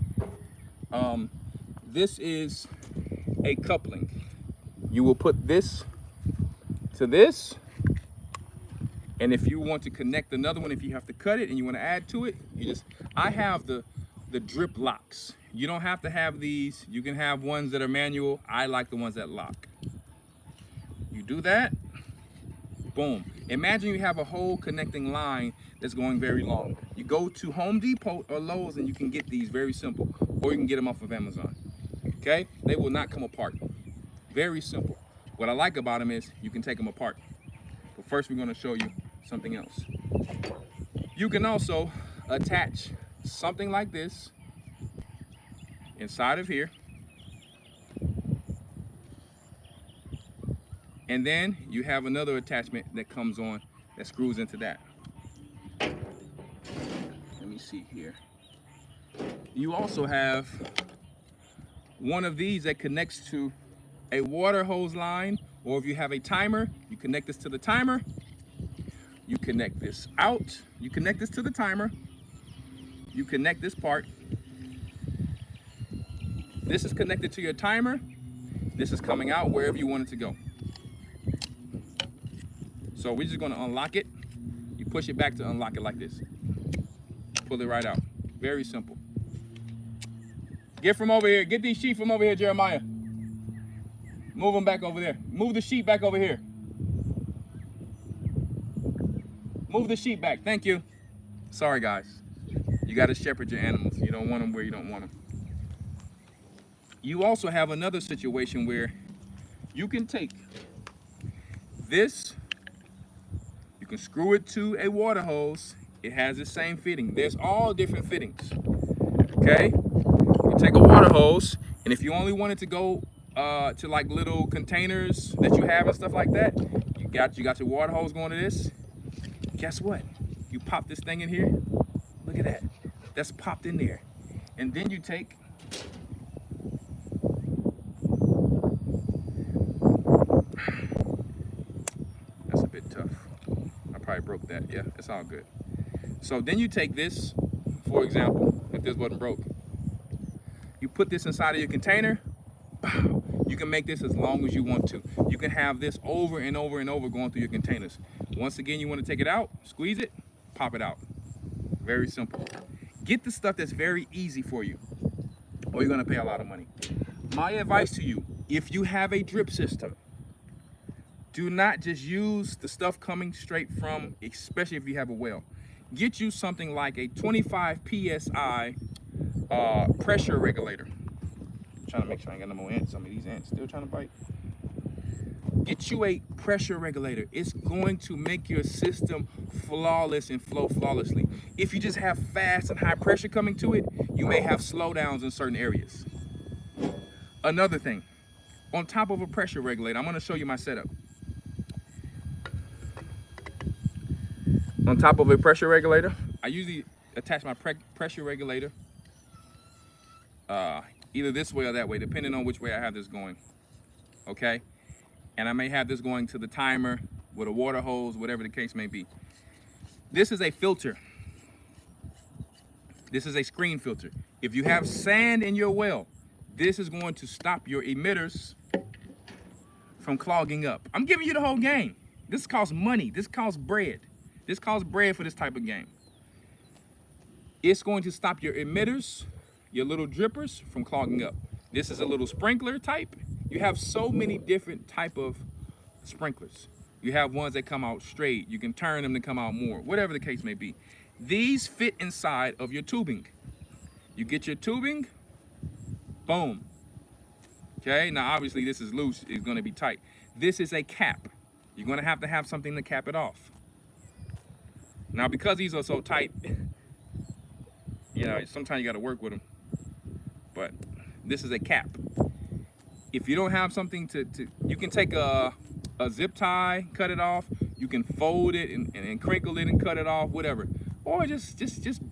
This is a coupling. You will put this to this, and if you want to connect another one, if you have to cut it and you want to add to it, I have the drip locks. You don't have to have these. You can have ones that are manual. I like the ones that lock. You do that, boom. Imagine you have a whole connecting line that's going very long. You go to Home Depot or Lowe's and you can get these, very simple. Or you can get them off of Amazon, okay? They will not come apart. Very simple. What I like about them is you can take them apart. But first we're gonna show you something else. You can also attach something like this inside of here. And then you have another attachment that comes on that screws into that. Let me see here. You also have one of these that connects to a water hose line, or if you have a timer, you connect this to the timer. You connect this out. You connect this to the timer. You connect this part. This is connected to your timer. This is coming out wherever you want it to go. So we're just gonna unlock it. You push it back to unlock it like this. Pull it right out. Very simple. Get from over here. Get these sheep from over here, Jeremiah. Move them back over there. Move the sheep back over here. Move the sheep back. Thank you. Sorry, guys. You got to shepherd your animals. You don't want them where you don't want them. You also have another situation where you can take this, you can screw it to a water hose. It has the same fitting. There's all different fittings. Okay? You take a water hose, and if you only want it to go to like little containers that you have and stuff like that, you got your water hose going to this. Guess what? You pop this thing in here. Look at that. That's popped in there. And then you take that's a bit tough. I probably broke that. Yeah, it's all good. So then you take this, for example, if this wasn't broke. You put this inside of your container. You can make this as long as you want to. You can have this over and over and over going through your containers. Once again, you want to take it out, squeeze it, pop it out. Very simple. Get the stuff that's very easy for you, or you're gonna pay a lot of money. My advice to you, if you have a drip system, Do not just use the stuff coming straight from, especially if you have a well. Get you something like a 25 psi pressure regulator. I'm trying to make sure I ain't got no more ants. Some of these ants still trying to bite. Get you a pressure regulator. It's going to make your system flawless and flow flawlessly. If you just have fast and high pressure coming to it, you may have slowdowns in certain areas. Another thing, on top of a pressure regulator, I'm going to show you my setup. On top of a pressure regulator, I usually attach my pressure regulator either this way or that way, depending on which way I have this going, okay? And I may have this going to the timer with a water hose, whatever the case may be. This is a filter. This is a screen filter. If you have sand in your well, this is going to stop your emitters from clogging up. I'm giving you the whole game. This costs money. This costs bread. This costs bread for this type of game. It's going to stop your emitters, your little drippers, from clogging up. This is a little sprinkler type. You have so many different type of sprinklers. You have ones that come out straight. You can turn them to come out more, whatever the case may be. These fit inside of your tubing. You get your tubing, boom. Okay, now obviously this is loose, it's gonna be tight. This is a cap. You're gonna have to have something to cap it off. Now because these are so tight, you know, sometimes you gotta work with them, but this is a cap. If you don't have something you can take a zip tie, cut it off. You can fold it and crinkle it and cut it off, whatever. Or just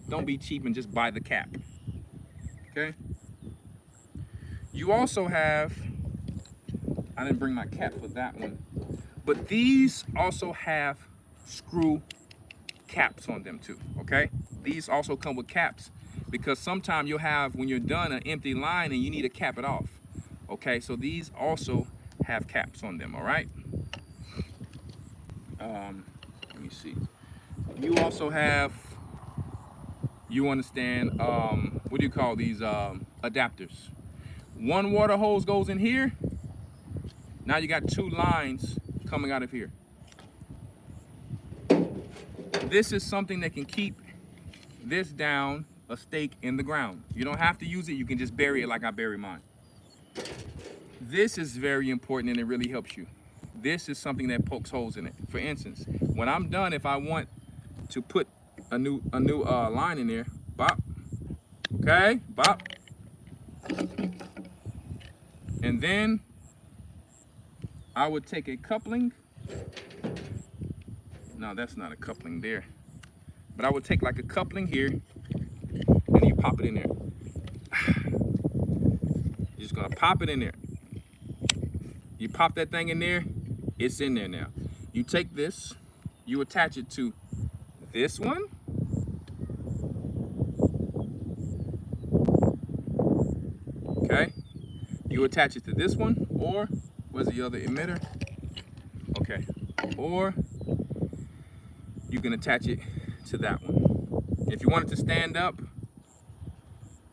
don't be cheap and just buy the cap, okay? You also have, I didn't bring my cap for that one, but these also have screw caps on them too, okay? These also come with caps because sometimes you'll have, when you're done, an empty line and you need to cap it off. Okay, so these also have caps on them, all right? Let me see. You also have, you understand, what do you call these, adapters. One water hose goes in here. Now you got two lines coming out of here. This is something that can keep this down a stake in the ground. You don't have to use it, you can just bury it like I bury mine. This is very important and it really helps you. This is something that pokes holes in it. For instance, when I'm done, if I want to put a new line in there, bop, okay, bop. And then I would take a coupling. No, that's not a coupling there. But I would take like a coupling here and you pop it in there. You're just gonna pop it in there. You pop that thing in there, it's in there now. You take this, you attach it to this one. Okay. You attach it to this one, or where's the other emitter? Okay. Or you can attach it to that one. If you want it to stand up,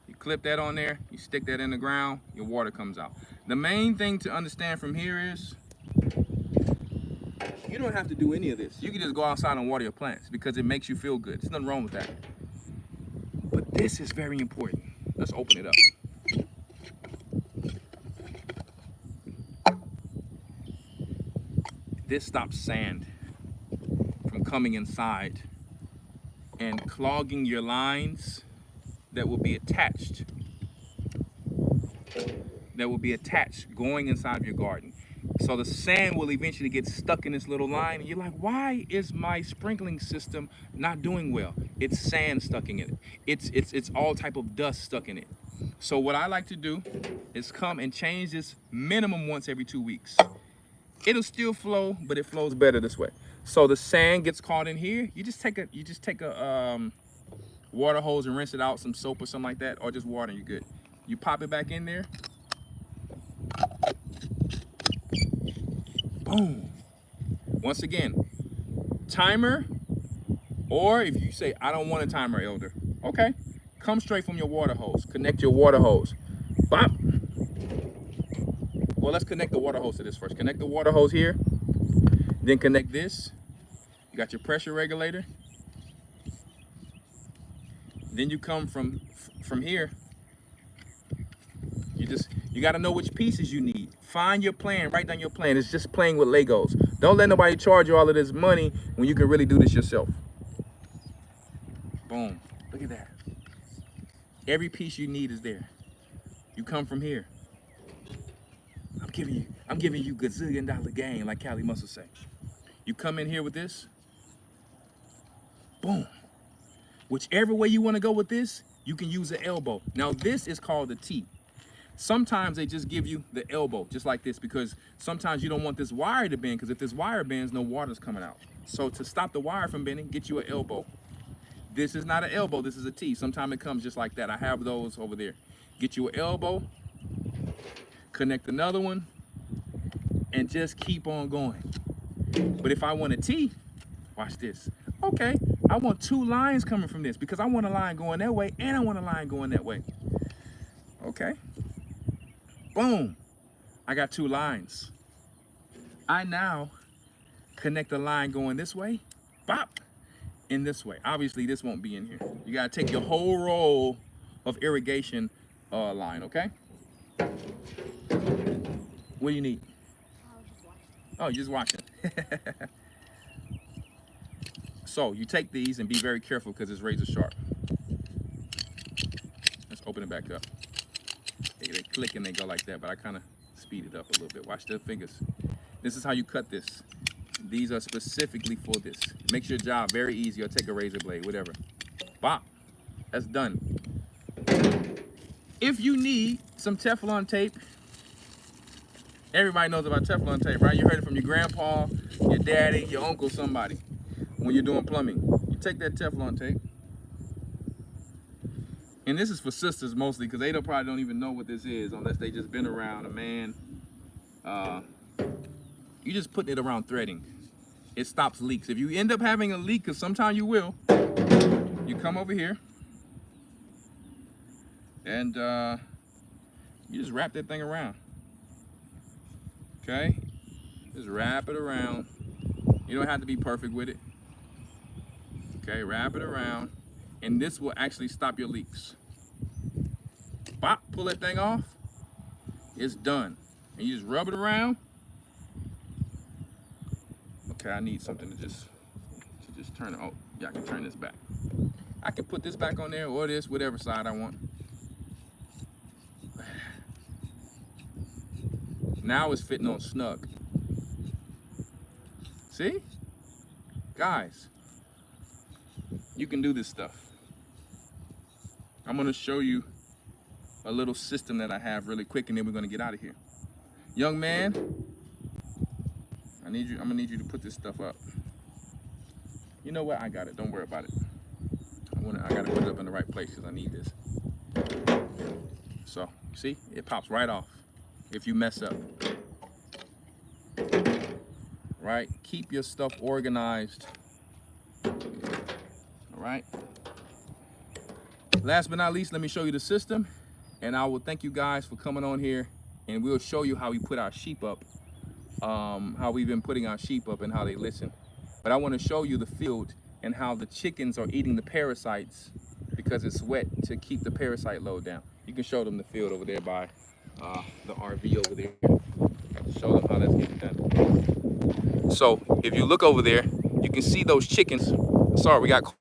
you clip that on there, you stick that in the ground, your water comes out. The main thing to understand from here is you don't have to do any of this. You can just go outside and water your plants because it makes you feel good. There's nothing wrong with that. But this is very important. Let's open it up. This stops sand from coming inside and clogging your lines that will be attached. Going inside of your garden. So the sand will eventually get stuck in this little line and you're like, why is my sprinkling system not doing well? It's sand stuck in it. It's all type of dust stuck in it. So what I like to do is come and change this minimum once every 2 weeks. It'll still flow, but it flows better this way. So the sand gets caught in here. You just take a water hose and rinse it out, some soap or something like that, or just water and you're good. You pop it back in there. Boom. Once again, timer, or if you say, I don't want a timer, Elder, okay, come straight from your water hose. Connect your water hose. Bop. Well, let's connect the water hose to this first. Connect the water hose here. Then connect this. You got your pressure regulator. Then you come from here. You got to know which pieces you need. Find your plan. Write down your plan. It's just playing with Legos. Don't let nobody charge you all of this money when you can really do this yourself. Boom. Look at that. Every piece you need is there. You come from here. I'm giving you gazillion-dollar game, like Cali Muscle say. You come in here with this. Boom. Whichever way you want to go with this, you can use the elbow. Now this is called the T. Sometimes they just give you the elbow, just like this, because sometimes you don't want this wire to bend, because if this wire bends, no water's coming out. So to stop the wire from bending, get you an elbow. This is not an elbow, this is a T. Sometimes it comes just like that. I have those over there. Get you an elbow, connect another one, and just keep on going. But if I want a T, watch this. Okay, I want 2 lines coming from this, because I want a line going that way and I want a line going that way. Okay. Boom. I got 2 lines. I now connect a line going this way, bop, in this way. Obviously, this won't be in here. You got to take your whole roll of irrigation line, okay? What do you need? Oh, you're just watching. So you take these and be very careful because it's razor sharp. Let's open it back up. They click and they go like that, but I kind of speed it up a little bit. Watch the fingers. This is how you cut this. These are specifically for this. Makes your job very easy, or take a razor blade, whatever. Bop. That's done. If you need some Teflon tape, everybody knows about Teflon tape, right? You heard it from your grandpa, your daddy, your uncle, somebody. When you're doing plumbing, you take that Teflon tape. And this is for sisters mostly, because they probably don't even know what this is unless they just been around a man. You just putting it around threading. It stops leaks. If you end up having a leak, because sometimes you will, you come over here and you just wrap that thing around. Okay? Just wrap it around. You don't have to be perfect with it. Okay, wrap it around. And this will actually stop your leaks. Bop, pull that thing off. It's done. And you just rub it around. Okay, I need something to just turn it. Oh, yeah, I can turn this back. I can put this back on there, or this, whatever side I want. Now it's fitting on snug. See? Guys, you can do this stuff. I'm gonna show you a little system that I have really quick, and then we're gonna get out of here. Young man, I'm gonna need you to put this stuff up. You know what? I got it. Don't worry about it. I gotta put it up in the right place because I need this. So, see? It pops right off if you mess up. Right? Keep your stuff organized. All right? Last but not least, let me show you the system, and I will thank you guys for coming on here, and we'll show you how we put our sheep up, how we've been putting our sheep up and how they listen. But I want to show you the field and how the chickens are eating the parasites because it's wet, to keep the parasite load down. You can show them the field over there by the RV over there. Show them how that's getting done. So if you look over there, you can see those chickens. Sorry, we got